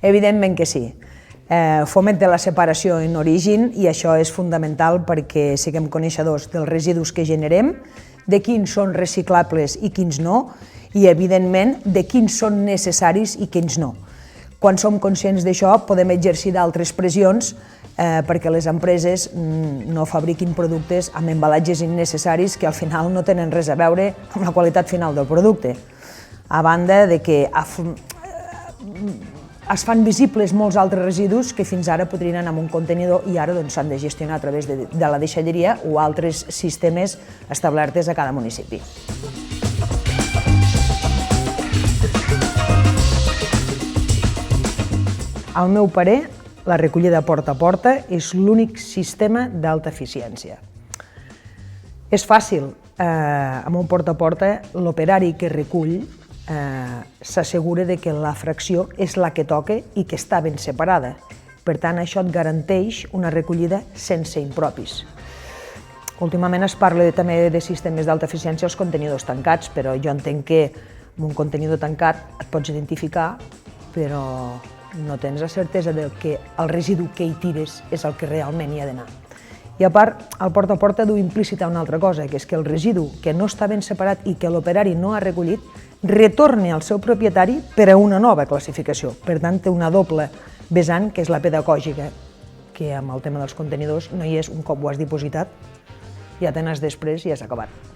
Evidentment que sí. Fomenta la separació en origen i això és fonamental perquè siguem coneixedors dels residus que generem, de quins són reciclables i quins no, i evidentment de quins són necessaris i quins no. Quan som conscients d'això podem exercir d'altres pressions perquè les empreses no fabriquin productes amb embalatges innecessaris que al final no tenen res a veure amb la qualitat final del producte. A banda de que es fan visibles molts altres residus que fins ara podrien anar en un contenidor i ara s'han de gestionar a través de la deixalleria o altres sistemes establertes a cada municipi. Al meu parer, la recollida porta a porta és l'únic sistema d'alta eficiència. És fàcil, amb un porta a porta, l'operari que recull s'assegura que la fracció és la que toca i que està ben separada. Per tant, això et garanteix una recollida sense impropis. Últimament es parla també de sistemes d'alta eficiència als contenidors tancats, però jo entenc que amb un contenidor tancat et pots identificar, però no tens la certesa que el residu que hi tires és el que realment hi ha d'anar. I a part, el porta a porta du implícita una altra cosa, que és que el residu que no està ben separat i que l'operari no ha recollit retorni al seu propietari per a una nova classificació. Per tant, té una doble vessant, que és la pedagògica, que amb el tema dels contenidors no hi és un cop ho has dipositat, ja te n'has després i has acabat.